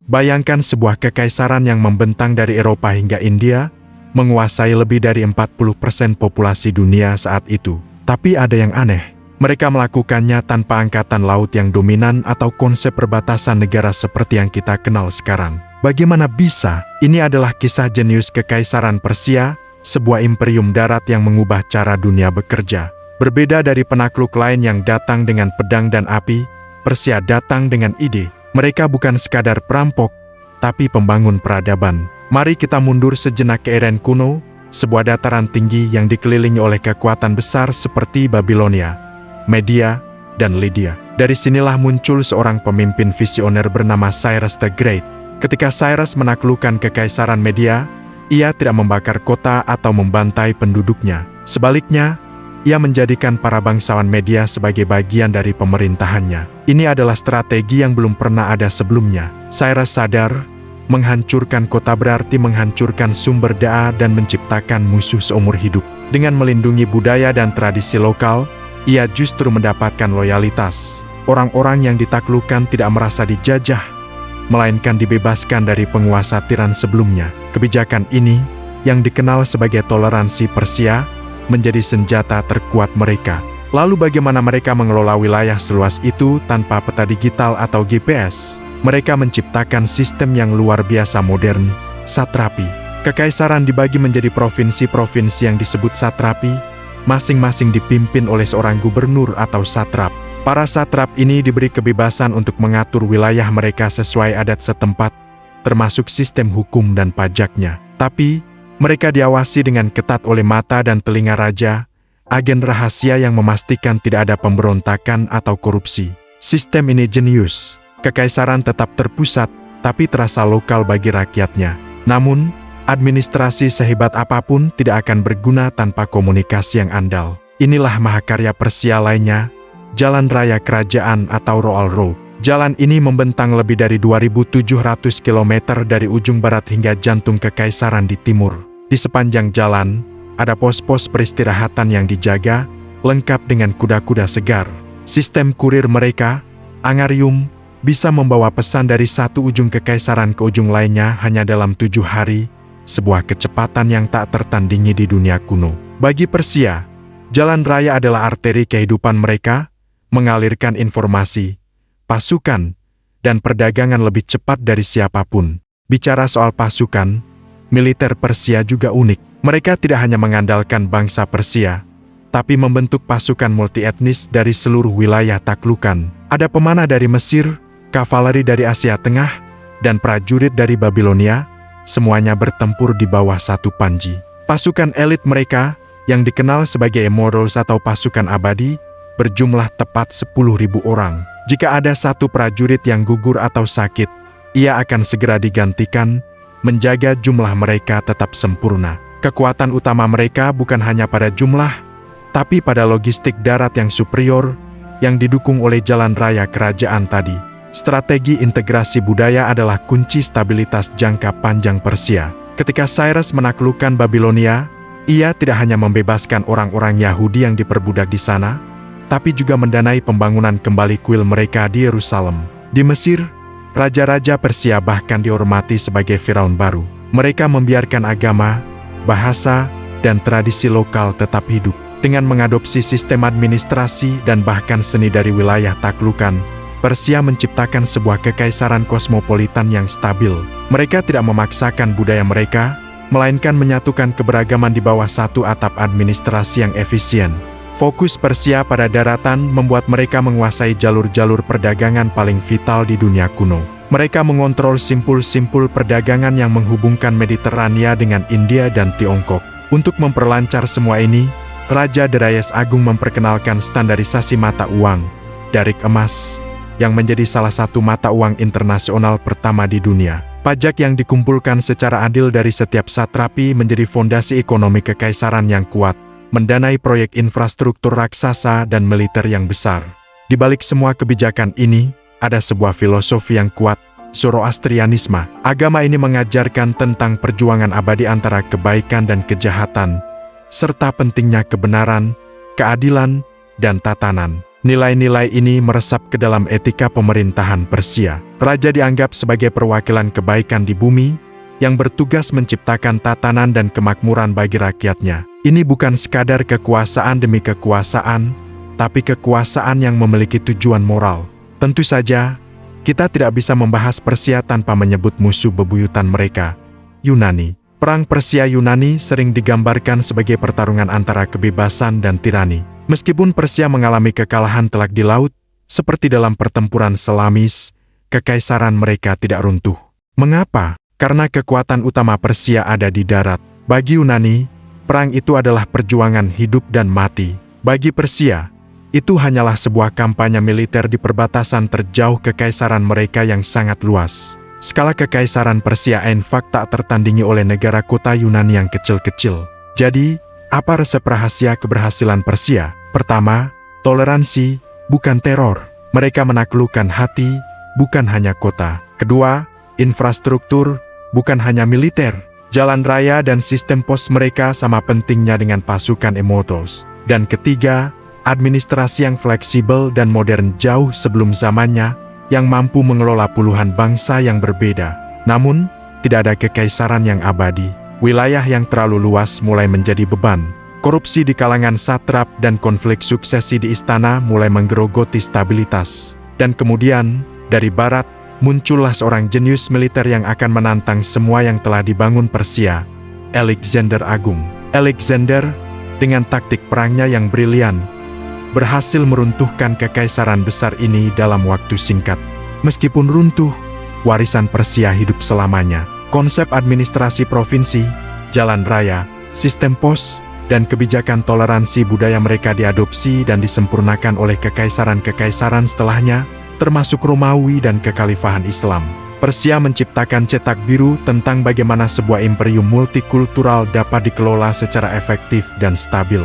Bayangkan sebuah kekaisaran yang membentang dari Eropa hingga India, menguasai lebih dari 40% populasi dunia saat itu. Tapi ada yang aneh. Mereka melakukannya tanpa angkatan laut yang dominan atau konsep perbatasan negara seperti yang kita kenal sekarang. Bagaimana bisa? Ini adalah kisah jenius Kekaisaran Persia, sebuah imperium darat yang mengubah cara dunia bekerja. Berbeda dari penakluk lain yang datang dengan pedang dan api, Persia datang dengan ide. Mereka bukan sekadar perampok, tapi pembangun peradaban. Mari kita mundur sejenak ke Eren kuno, sebuah dataran tinggi yang dikelilingi oleh kekuatan besar seperti Babilonia, Media, dan Lydia. Dari sinilah muncul seorang pemimpin visioner bernama Cyrus the Great. Ketika Cyrus menaklukkan Kekaisaran Media, ia tidak membakar kota atau membantai penduduknya. Sebaliknya, ia menjadikan para bangsawan Media sebagai bagian dari pemerintahannya. Ini adalah strategi yang belum pernah ada sebelumnya. Cyrus sadar, menghancurkan kota berarti menghancurkan sumber daya dan menciptakan musuh seumur hidup. Dengan melindungi budaya dan tradisi lokal, ia justru mendapatkan loyalitas. Orang-orang yang ditaklukkan tidak merasa dijajah, melainkan dibebaskan dari penguasa tiran sebelumnya. Kebijakan ini, yang dikenal sebagai toleransi Persia, menjadi senjata terkuat mereka. Lalu bagaimana mereka mengelola wilayah seluas itu tanpa peta digital atau GPS? Mereka menciptakan sistem yang luar biasa modern, satrapi. Kekaisaran dibagi menjadi provinsi-provinsi yang disebut satrapi, masing-masing dipimpin oleh seorang gubernur atau satrap. Para satrap ini diberi kebebasan untuk mengatur wilayah mereka sesuai adat setempat, termasuk sistem hukum dan pajaknya. Tapi, mereka diawasi dengan ketat oleh mata dan telinga raja, agen rahasia yang memastikan tidak ada pemberontakan atau korupsi. Sistem ini jenius. Kekaisaran tetap terpusat, tapi terasa lokal bagi rakyatnya. Namun, administrasi sehebat apapun tidak akan berguna tanpa komunikasi yang andal. Inilah mahakarya Persia lainnya, Jalan Raya Kerajaan atau Royal Road. Jalan ini membentang lebih dari 2.700 km dari ujung barat hingga jantung kekaisaran di timur. Di sepanjang jalan, ada pos-pos peristirahatan yang dijaga, lengkap dengan kuda-kuda segar. Sistem kurir mereka, Angarium, bisa membawa pesan dari satu ujung kekaisaran ke ujung lainnya hanya dalam 7 hari, sebuah kecepatan yang tak tertandingi di dunia kuno. Bagi Persia, jalan raya adalah arteri kehidupan mereka, mengalirkan informasi, pasukan, dan perdagangan lebih cepat dari siapapun. Bicara soal pasukan, militer Persia juga unik. Mereka tidak hanya mengandalkan bangsa Persia, tapi membentuk pasukan multietnis dari seluruh wilayah taklukan. Ada pemanah dari Mesir, kavaleri dari Asia Tengah, dan prajurit dari Babilonia, semuanya bertempur di bawah satu panji. Pasukan elit mereka, yang dikenal sebagai Immortals atau pasukan abadi, berjumlah tepat 10.000 orang. Jika ada satu prajurit yang gugur atau sakit, ia akan segera digantikan, menjaga jumlah mereka tetap sempurna. Kekuatan utama mereka bukan hanya pada jumlah, tapi pada logistik darat yang superior, yang didukung oleh jalan raya kerajaan tadi. Strategi integrasi budaya adalah kunci stabilitas jangka panjang Persia. Ketika Cyrus menaklukkan Babilonia, ia tidak hanya membebaskan orang-orang Yahudi yang diperbudak di sana, tapi juga mendanai pembangunan kembali kuil mereka di Yerusalem. Di Mesir, raja-raja Persia bahkan dihormati sebagai Firaun baru. Mereka membiarkan agama, bahasa, dan tradisi lokal tetap hidup. Dengan mengadopsi sistem administrasi dan bahkan seni dari wilayah taklukan, Persia menciptakan sebuah kekaisaran kosmopolitan yang stabil. Mereka tidak memaksakan budaya mereka, melainkan menyatukan keberagaman di bawah satu atap administrasi yang efisien. Fokus Persia pada daratan membuat mereka menguasai jalur-jalur perdagangan paling vital di dunia kuno. Mereka mengontrol simpul-simpul perdagangan yang menghubungkan Mediterania dengan India dan Tiongkok. Untuk memperlancar semua ini, Raja Darius Agung memperkenalkan standarisasi mata uang, darik emas, yang menjadi salah satu mata uang internasional pertama di dunia. Pajak yang dikumpulkan secara adil dari setiap satrapi menjadi fondasi ekonomi kekaisaran yang kuat, mendanai proyek infrastruktur raksasa dan militer yang besar. Di balik semua kebijakan ini, ada sebuah filosofi yang kuat, Zoroastrianisme. Agama ini mengajarkan tentang perjuangan abadi antara kebaikan dan kejahatan, serta pentingnya kebenaran, keadilan, dan tatanan. Nilai-nilai ini meresap ke dalam etika pemerintahan Persia. Raja dianggap sebagai perwakilan kebaikan di bumi, yang bertugas menciptakan tatanan dan kemakmuran bagi rakyatnya. Ini bukan sekadar kekuasaan demi kekuasaan, tapi kekuasaan yang memiliki tujuan moral. Tentu saja, kita tidak bisa membahas Persia tanpa menyebut musuh bebuyutan mereka, Yunani. Perang Persia-Yunani sering digambarkan sebagai pertarungan antara kebebasan dan tirani. Meskipun Persia mengalami kekalahan telak di laut, seperti dalam pertempuran Salamis, kekaisaran mereka tidak runtuh. Mengapa? Karena kekuatan utama Persia ada di darat. Bagi Yunani, perang itu adalah perjuangan hidup dan mati. Bagi Persia, itu hanyalah sebuah kampanye militer di perbatasan terjauh kekaisaran mereka yang sangat luas. Skala kekaisaran Persia enfak tak tertandingi oleh negara kota Yunani yang kecil-kecil. Jadi, apa resep rahasia keberhasilan Persia? Pertama, toleransi, bukan teror. Mereka menaklukkan hati, bukan hanya kota. Kedua, infrastruktur, bukan hanya militer. Jalan raya dan sistem pos mereka sama pentingnya dengan pasukan Emotos. Dan ketiga, administrasi yang fleksibel dan modern jauh sebelum zamannya, yang mampu mengelola puluhan bangsa yang berbeda. Namun, tidak ada kekaisaran yang abadi. Wilayah yang terlalu luas mulai menjadi beban. Korupsi di kalangan satrap dan konflik suksesi di istana mulai menggerogoti stabilitas. Dan kemudian, dari barat, muncullah seorang jenius militer yang akan menantang semua yang telah dibangun Persia, Alexander Agung. Alexander, dengan taktik perangnya yang brilian, berhasil meruntuhkan kekaisaran besar ini dalam waktu singkat. Meskipun runtuh, warisan Persia hidup selamanya. Konsep administrasi provinsi, jalan raya, sistem pos, dan kebijakan toleransi budaya mereka diadopsi dan disempurnakan oleh kekaisaran-kekaisaran setelahnya, termasuk Romawi dan kekhalifahan Islam. Persia menciptakan cetak biru tentang bagaimana sebuah imperium multikultural dapat dikelola secara efektif dan stabil.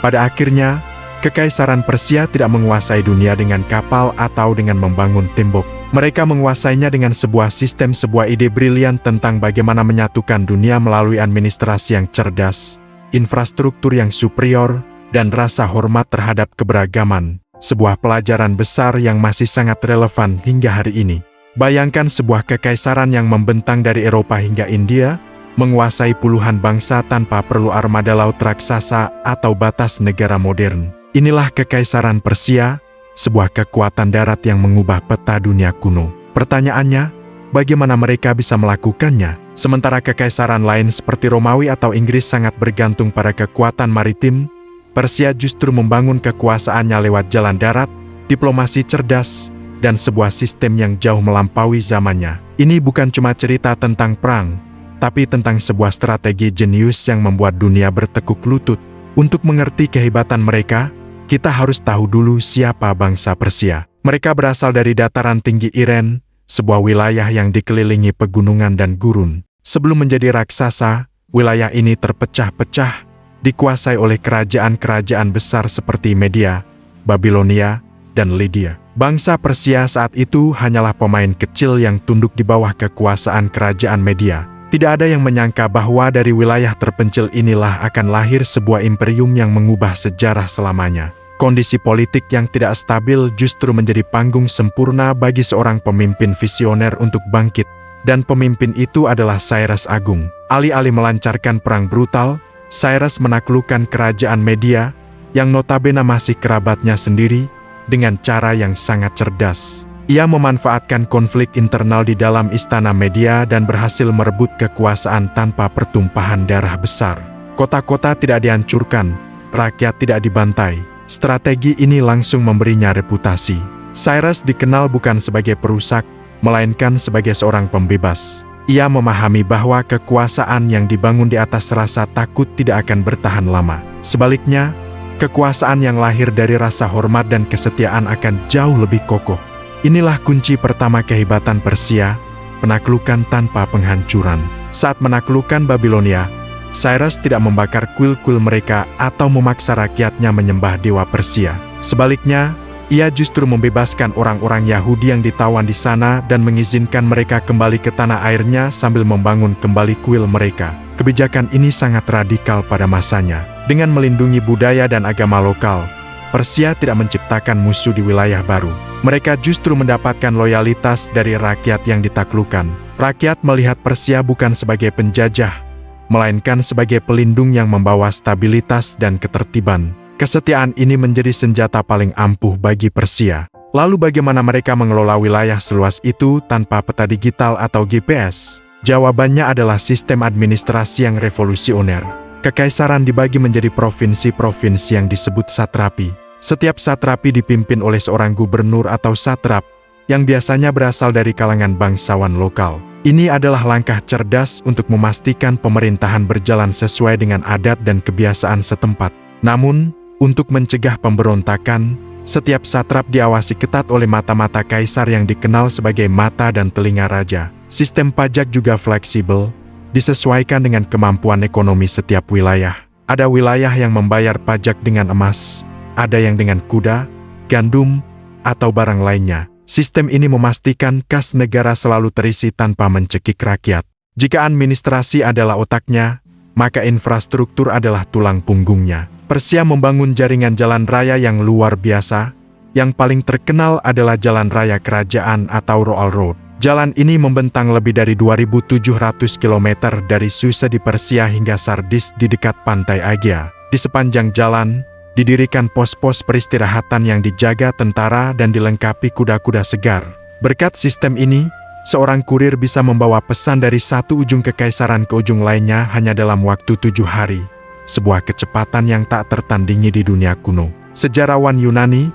Pada akhirnya, Kekaisaran Persia tidak menguasai dunia dengan kapal atau dengan membangun tembok. Mereka menguasainya dengan sebuah sistem, sebuah ide brilian tentang bagaimana menyatukan dunia melalui administrasi yang cerdas, infrastruktur yang superior, dan rasa hormat terhadap keberagaman. Sebuah pelajaran besar yang masih sangat relevan hingga hari ini. Bayangkan sebuah kekaisaran yang membentang dari Eropa hingga India, menguasai puluhan bangsa tanpa perlu armada laut raksasa atau batas negara modern. Inilah Kekaisaran Persia, sebuah kekuatan darat yang mengubah peta dunia kuno. Pertanyaannya, bagaimana mereka bisa melakukannya? Sementara kekaisaran lain seperti Romawi atau Inggris sangat bergantung pada kekuatan maritim, Persia justru membangun kekuasaannya lewat jalan darat, diplomasi cerdas, dan sebuah sistem yang jauh melampaui zamannya. Ini bukan cuma cerita tentang perang, tapi tentang sebuah strategi jenius yang membuat dunia bertekuk lutut. Untuk mengerti kehebatan mereka, kita harus tahu dulu siapa bangsa Persia. Mereka berasal dari dataran tinggi Iren, sebuah wilayah yang dikelilingi pegunungan dan gurun. Sebelum menjadi raksasa, wilayah ini terpecah-pecah, dikuasai oleh kerajaan-kerajaan besar seperti Media, Babilonia, dan Lydia. Bangsa Persia saat itu hanyalah pemain kecil yang tunduk di bawah kekuasaan kerajaan Media. Tidak ada yang menyangka bahwa dari wilayah terpencil inilah akan lahir sebuah imperium yang mengubah sejarah selamanya. Kondisi politik yang tidak stabil justru menjadi panggung sempurna bagi seorang pemimpin visioner untuk bangkit. Dan pemimpin itu adalah Cyrus Agung. Alih-alih melancarkan perang brutal, Cyrus menaklukkan kerajaan Media, yang notabene masih kerabatnya sendiri, dengan cara yang sangat cerdas. Ia memanfaatkan konflik internal di dalam istana Media dan berhasil merebut kekuasaan tanpa pertumpahan darah besar. Kota-kota tidak dihancurkan, rakyat tidak dibantai. Strategi ini langsung memberinya reputasi. Cyrus dikenal bukan sebagai perusak, melainkan sebagai seorang pembebas. Ia memahami bahwa kekuasaan yang dibangun di atas rasa takut tidak akan bertahan lama. Sebaliknya, kekuasaan yang lahir dari rasa hormat dan kesetiaan akan jauh lebih kokoh. Inilah kunci pertama kehebatan Persia, penaklukan tanpa penghancuran. Saat menaklukkan Babilonia, Cyrus tidak membakar kuil-kuil mereka atau memaksa rakyatnya menyembah dewa Persia. Sebaliknya, ia justru membebaskan orang-orang Yahudi yang ditawan di sana dan mengizinkan mereka kembali ke tanah airnya sambil membangun kembali kuil mereka. Kebijakan ini sangat radikal pada masanya. Dengan melindungi budaya dan agama lokal, Persia tidak menciptakan musuh di wilayah baru. mereka justru mendapatkan loyalitas dari rakyat yang ditaklukkan. Rakyat melihat Persia bukan sebagai penjajah, melainkan sebagai pelindung yang membawa stabilitas dan ketertiban. Kesetiaan ini menjadi senjata paling ampuh bagi Persia. Lalu bagaimana mereka mengelola wilayah seluas itu tanpa peta digital atau GPS? Jawabannya adalah sistem administrasi yang revolusioner. Kekaisaran dibagi menjadi provinsi-provinsi yang disebut satrapi. Setiap satrapi dipimpin oleh seorang gubernur atau satrap, yang biasanya berasal dari kalangan bangsawan lokal. Ini adalah langkah cerdas untuk memastikan pemerintahan berjalan sesuai dengan adat dan kebiasaan setempat. Namun, untuk mencegah pemberontakan, setiap satrap diawasi ketat oleh mata-mata kaisar yang dikenal sebagai mata dan telinga raja. Sistem pajak juga fleksibel, disesuaikan dengan kemampuan ekonomi setiap wilayah. Ada wilayah yang membayar pajak dengan emas, ada yang dengan kuda, gandum, atau barang lainnya. Sistem ini memastikan kas negara selalu terisi tanpa mencekik rakyat. Jika administrasi adalah otaknya, maka infrastruktur adalah tulang punggungnya. Persia membangun jaringan jalan raya yang luar biasa. Yang paling terkenal adalah Jalan Raya Kerajaan atau Royal Road. Jalan ini membentang lebih dari 2.700 km dari Susa di Persia hingga Sardis di dekat pantai Aegea. Di sepanjang jalan, didirikan pos-pos peristirahatan yang dijaga tentara dan dilengkapi kuda-kuda segar. Berkat sistem ini, seorang kurir bisa membawa pesan dari satu ujung kekaisaran ke ujung lainnya hanya dalam waktu 7 hari. Sebuah kecepatan yang tak tertandingi di dunia kuno. Sejarawan Yunani,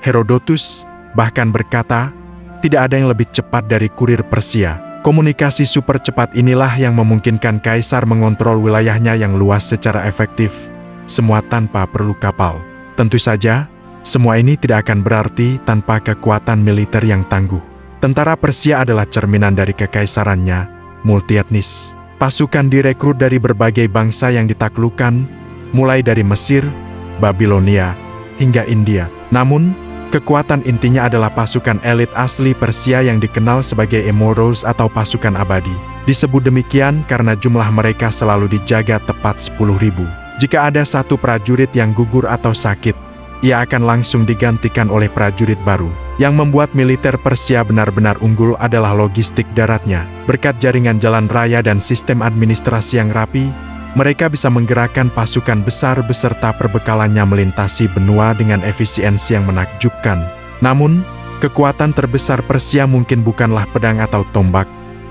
Herodotus, bahkan berkata, tidak ada yang lebih cepat dari kurir Persia. Komunikasi super cepat inilah yang memungkinkan kaisar mengontrol wilayahnya yang luas secara efektif, semua tanpa perlu kapal. Tentu saja, semua ini tidak akan berarti tanpa kekuatan militer yang tangguh. Tentara Persia adalah cerminan dari kekaisarannya, multietnis. Pasukan direkrut dari berbagai bangsa yang ditaklukkan, mulai dari Mesir, Babilonia, hingga India. Namun, kekuatan intinya adalah pasukan elit asli Persia yang dikenal sebagai Emoros atau pasukan abadi. Disebut demikian karena jumlah mereka selalu dijaga tepat 10.000. Jika ada satu prajurit yang gugur atau sakit, ia akan langsung digantikan oleh prajurit baru. Yang membuat militer Persia benar-benar unggul adalah logistik daratnya. Berkat jaringan jalan raya dan sistem administrasi yang rapi, mereka bisa menggerakkan pasukan besar beserta perbekalannya melintasi benua dengan efisiensi yang menakjubkan. Namun, kekuatan terbesar Persia mungkin bukanlah pedang atau tombak,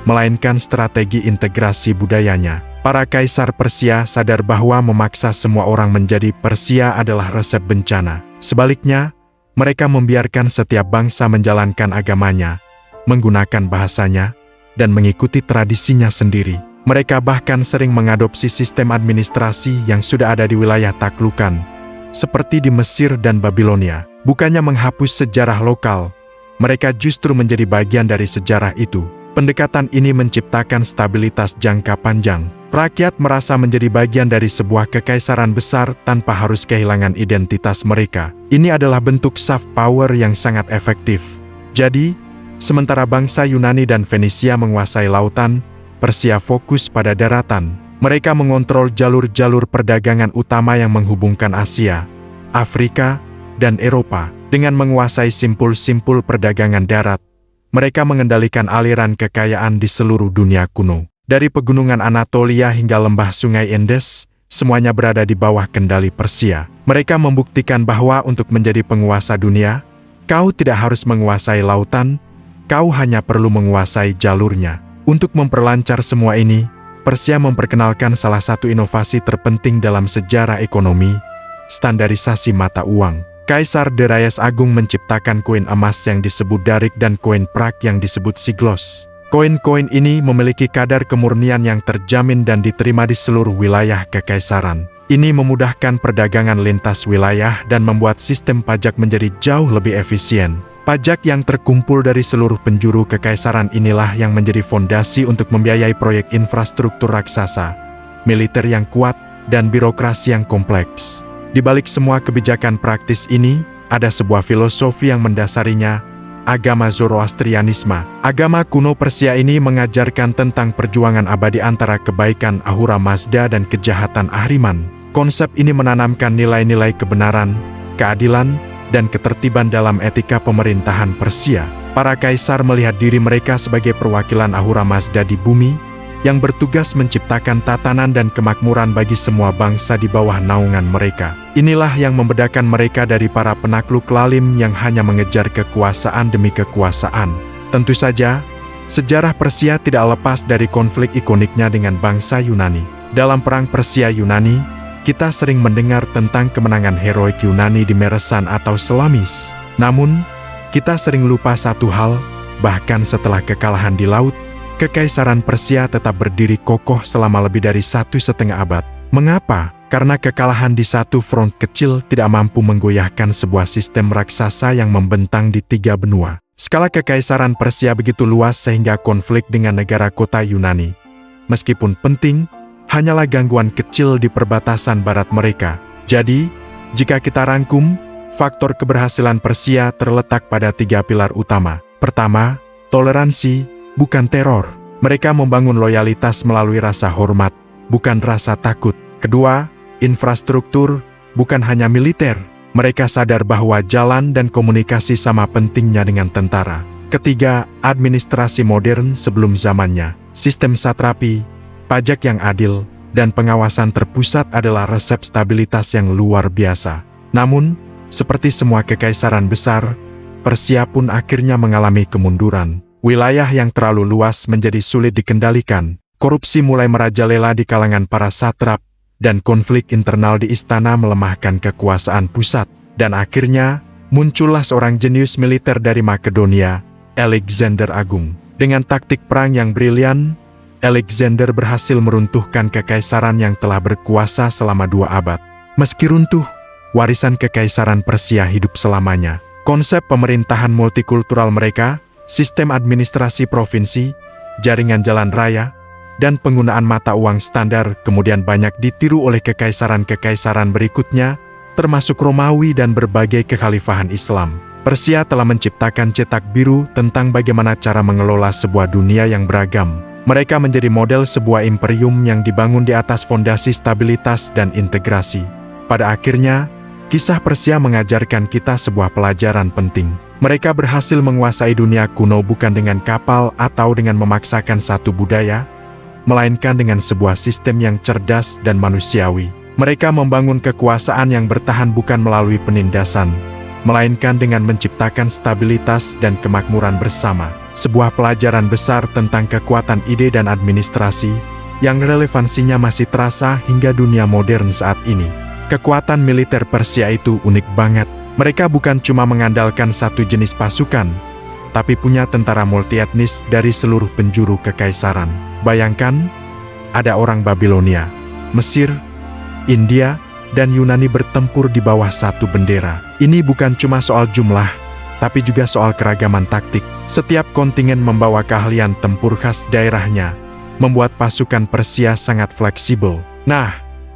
melainkan strategi integrasi budayanya. Para kaisar Persia sadar bahwa memaksa semua orang menjadi Persia adalah resep bencana. Sebaliknya, mereka membiarkan setiap bangsa menjalankan agamanya, menggunakan bahasanya, dan mengikuti tradisinya sendiri. Mereka bahkan sering mengadopsi sistem administrasi yang sudah ada di wilayah taklukan, seperti di Mesir dan Babilonia. Bukannya menghapus sejarah lokal, mereka justru menjadi bagian dari sejarah itu. Pendekatan ini menciptakan stabilitas jangka panjang. Rakyat merasa menjadi bagian dari sebuah kekaisaran besar tanpa harus kehilangan identitas mereka. Ini adalah bentuk soft power yang sangat efektif. Jadi, sementara bangsa Yunani dan Fenisia menguasai lautan, Persia fokus pada daratan. Mereka mengontrol jalur-jalur perdagangan utama yang menghubungkan Asia, Afrika, dan Eropa. Dengan menguasai simpul-simpul perdagangan darat, mereka mengendalikan aliran kekayaan di seluruh dunia kuno. Dari pegunungan Anatolia hingga lembah sungai Indus, semuanya berada di bawah kendali Persia. Mereka membuktikan bahwa untuk menjadi penguasa dunia, kau tidak harus menguasai lautan, kau hanya perlu menguasai jalurnya. Untuk memperlancar semua ini, Persia memperkenalkan salah satu inovasi terpenting dalam sejarah ekonomi, standarisasi mata uang. Kaisar Darius Agung menciptakan koin emas yang disebut darik dan koin perak yang disebut siglos. Koin-koin ini memiliki kadar kemurnian yang terjamin dan diterima di seluruh wilayah kekaisaran. Ini memudahkan perdagangan lintas wilayah dan membuat sistem pajak menjadi jauh lebih efisien. Pajak yang terkumpul dari seluruh penjuru kekaisaran inilah yang menjadi fondasi untuk membiayai proyek infrastruktur raksasa, militer yang kuat, dan birokrasi yang kompleks. Di balik semua kebijakan praktis ini, ada sebuah filosofi yang mendasarinya, agama Zoroastrianisme. Agama kuno Persia ini mengajarkan tentang perjuangan abadi antara kebaikan Ahura Mazda dan kejahatan Ahriman. Konsep ini menanamkan nilai-nilai kebenaran, keadilan, dan ketertiban dalam etika pemerintahan Persia. Para kaisar melihat diri mereka sebagai perwakilan Ahura Mazda di bumi, yang bertugas menciptakan tatanan dan kemakmuran bagi semua bangsa di bawah naungan mereka. Inilah yang membedakan mereka dari para penakluk lalim yang hanya mengejar kekuasaan demi kekuasaan. Tentu saja, sejarah Persia tidak lepas dari konflik ikoniknya dengan bangsa Yunani. Dalam Perang Persia-Yunani, kita sering mendengar tentang kemenangan heroik Yunani di Meresan atau Salamis. Namun, kita sering lupa satu hal, bahkan setelah kekalahan di laut, Kekaisaran Persia tetap berdiri kokoh selama lebih dari 1,5 abad. Mengapa? Karena kekalahan di satu front kecil tidak mampu menggoyahkan sebuah sistem raksasa yang membentang di 3 benua. Skala Kekaisaran Persia begitu luas sehingga konflik dengan negara kota Yunani, meskipun penting, hanyalah gangguan kecil di perbatasan barat mereka. Jadi, jika kita rangkum, faktor keberhasilan Persia terletak pada 3 pilar utama. Pertama, toleransi, bukan teror. Mereka membangun loyalitas melalui rasa hormat, bukan rasa takut. Kedua, infrastruktur, bukan hanya militer. Mereka sadar bahwa jalan dan komunikasi sama pentingnya dengan tentara. Ketiga, administrasi modern sebelum zamannya. Sistem satrapi, pajak yang adil, dan pengawasan terpusat adalah resep stabilitas yang luar biasa. Namun, seperti semua kekaisaran besar, Persia pun akhirnya mengalami kemunduran. Wilayah yang terlalu luas menjadi sulit dikendalikan, korupsi mulai merajalela di kalangan para satrap, dan konflik internal di istana melemahkan kekuasaan pusat. Dan akhirnya, muncullah seorang jenius militer dari Makedonia, Alexander Agung. Dengan taktik perang yang brilian, Alexander berhasil meruntuhkan kekaisaran yang telah berkuasa selama 2 abad. Meski runtuh, warisan kekaisaran Persia hidup selamanya. Konsep pemerintahan multikultural mereka, sistem administrasi provinsi, jaringan jalan raya, dan penggunaan mata uang standar kemudian banyak ditiru oleh kekaisaran-kekaisaran berikutnya, termasuk Romawi dan berbagai kekhalifahan Islam. Persia telah menciptakan cetak biru tentang bagaimana cara mengelola sebuah dunia yang beragam. Mereka menjadi model sebuah imperium yang dibangun di atas fondasi stabilitas dan integrasi. Pada akhirnya, kisah Persia mengajarkan kita sebuah pelajaran penting. Mereka berhasil menguasai dunia kuno bukan dengan kapal atau dengan memaksakan satu budaya, melainkan dengan sebuah sistem yang cerdas dan manusiawi. Mereka membangun kekuasaan yang bertahan bukan melalui penindasan, melainkan dengan menciptakan stabilitas dan kemakmuran bersama. Sebuah pelajaran besar tentang kekuatan ide dan administrasi, yang relevansinya masih terasa hingga dunia modern saat ini. Kekuatan militer Persia itu unik banget. Mereka bukan cuma mengandalkan satu jenis pasukan, tapi punya tentara multietnis dari seluruh penjuru kekaisaran. Bayangkan, ada orang Babilonia, Mesir, India, dan Yunani bertempur di bawah satu bendera. Ini bukan cuma soal jumlah, tapi juga soal keragaman taktik. Setiap kontingen membawa keahlian tempur khas daerahnya, membuat pasukan Persia sangat fleksibel. Nah,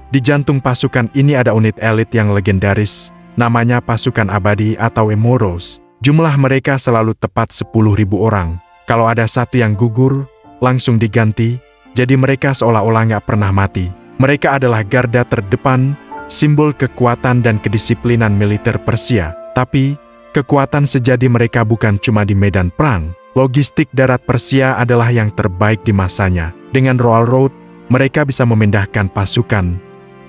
di jantung pasukan ini ada unit elit yang legendaris, namanya pasukan abadi atau Emoros. Jumlah mereka selalu tepat 10.000 orang. Kalau ada satu yang gugur, langsung diganti, jadi mereka seolah-olah nggak pernah mati. Mereka adalah garda terdepan, simbol kekuatan dan kedisiplinan militer Persia. Tapi, kekuatan sejati mereka bukan cuma di medan perang. Logistik darat Persia adalah yang terbaik di masanya. Dengan railroad, mereka bisa memindahkan pasukan,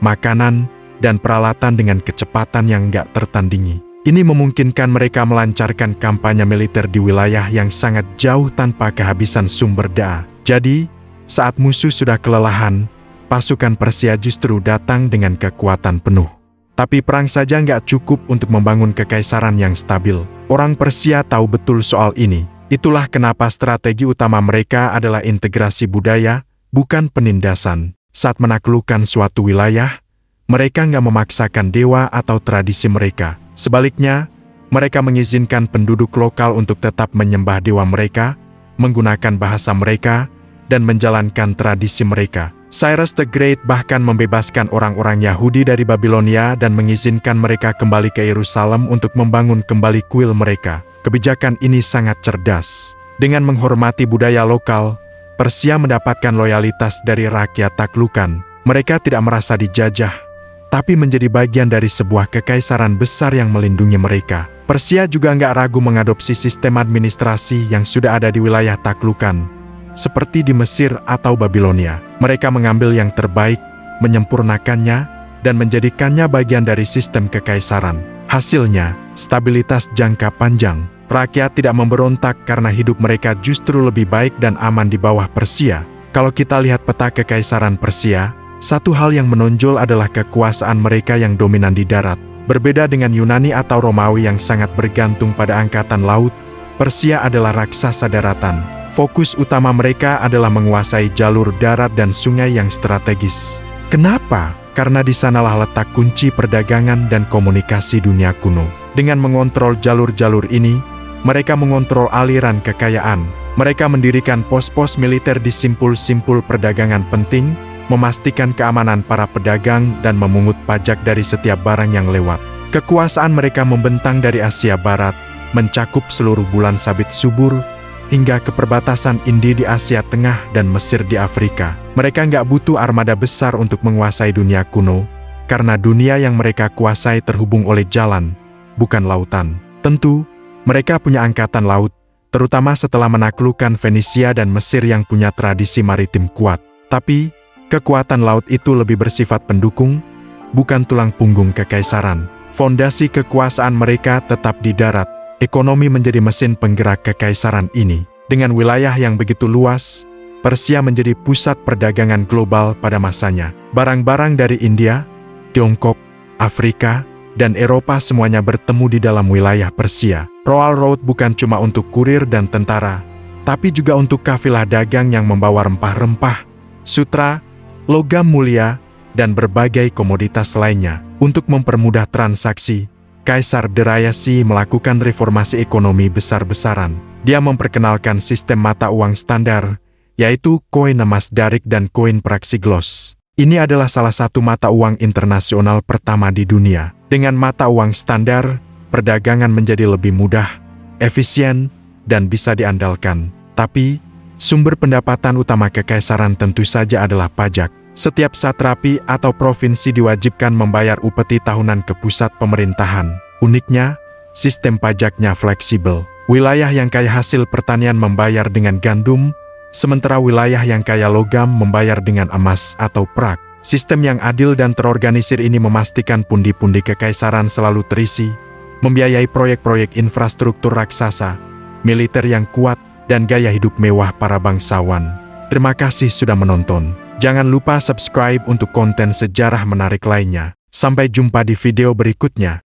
makanan, dan peralatan dengan kecepatan yang nggak tertandingi. Ini memungkinkan mereka melancarkan kampanye militer di wilayah yang sangat jauh tanpa kehabisan sumber daya. Jadi, saat musuh sudah kelelahan, pasukan Persia justru datang dengan kekuatan penuh. Tapi perang saja nggak cukup untuk membangun kekaisaran yang stabil. Orang Persia tahu betul soal ini. Itulah kenapa strategi utama mereka adalah integrasi budaya, bukan penindasan. Saat menaklukkan suatu wilayah, mereka nggak memaksakan dewa atau tradisi mereka. Sebaliknya, mereka mengizinkan penduduk lokal untuk tetap menyembah dewa mereka, menggunakan bahasa mereka, dan menjalankan tradisi mereka. Cyrus the Great bahkan membebaskan orang-orang Yahudi dari Babilonia dan mengizinkan mereka kembali ke Yerusalem untuk membangun kembali kuil mereka. Kebijakan ini sangat cerdas. Dengan menghormati budaya lokal, Persia mendapatkan loyalitas dari rakyat taklukan. Mereka tidak merasa dijajah, tapi menjadi bagian dari sebuah kekaisaran besar yang melindungi mereka. Persia juga nggak ragu mengadopsi sistem administrasi yang sudah ada di wilayah taklukan, seperti di Mesir atau Babilonia. Mereka mengambil yang terbaik, menyempurnakannya, dan menjadikannya bagian dari sistem kekaisaran. Hasilnya, stabilitas jangka panjang. Rakyat tidak memberontak karena hidup mereka justru lebih baik dan aman di bawah Persia. Kalau kita lihat peta kekaisaran Persia, satu hal yang menonjol adalah kekuasaan mereka yang dominan di darat. Berbeda dengan Yunani atau Romawi yang sangat bergantung pada angkatan laut, Persia adalah raksasa daratan. Fokus utama mereka adalah menguasai jalur darat dan sungai yang strategis. Kenapa? Karena di sanalah letak kunci perdagangan dan komunikasi dunia kuno. Dengan mengontrol jalur-jalur ini, mereka mengontrol aliran kekayaan. Mereka mendirikan pos-pos militer di simpul-simpul perdagangan penting, memastikan keamanan para pedagang dan memungut pajak dari setiap barang yang lewat. Kekuasaan mereka membentang dari Asia Barat, mencakup seluruh bulan sabit subur, hingga ke perbatasan India di Asia Tengah dan Mesir di Afrika. Mereka nggak butuh armada besar untuk menguasai dunia kuno, karena dunia yang mereka kuasai terhubung oleh jalan, bukan lautan. Tentu, mereka punya angkatan laut, terutama setelah menaklukkan Fenisia dan Mesir yang punya tradisi maritim kuat. Tapi, kekuatan laut itu lebih bersifat pendukung, bukan tulang punggung kekaisaran. Fondasi kekuasaan mereka tetap di darat. Ekonomi menjadi mesin penggerak kekaisaran ini. Dengan wilayah yang begitu luas, Persia menjadi pusat perdagangan global pada masanya. Barang-barang dari India, Tiongkok, Afrika, dan Eropa semuanya bertemu di dalam wilayah Persia. Royal Road bukan cuma untuk kurir dan tentara, tapi juga untuk kafilah dagang yang membawa rempah-rempah, sutra, logam mulia, dan berbagai komoditas lainnya. Untuk mempermudah transaksi, Kaisar Darius melakukan reformasi ekonomi besar-besaran. Dia memperkenalkan sistem mata uang standar, yaitu koin emas darik dan koin Praxiglos. Ini adalah salah satu mata uang internasional pertama di dunia. Dengan mata uang standar, perdagangan menjadi lebih mudah, efisien, dan bisa diandalkan. Tapi, sumber pendapatan utama kekaisaran tentu saja adalah pajak. Setiap satrapi atau provinsi diwajibkan membayar upeti tahunan ke pusat pemerintahan. Uniknya, sistem pajaknya fleksibel. Wilayah yang kaya hasil pertanian membayar dengan gandum, sementara wilayah yang kaya logam membayar dengan emas atau perak. Sistem yang adil dan terorganisir ini memastikan pundi-pundi kekaisaran selalu terisi, membiayai proyek-proyek infrastruktur raksasa, militer yang kuat, dan gaya hidup mewah para bangsawan. Terima kasih sudah menonton. Jangan lupa subscribe untuk konten sejarah menarik lainnya. Sampai jumpa di video berikutnya.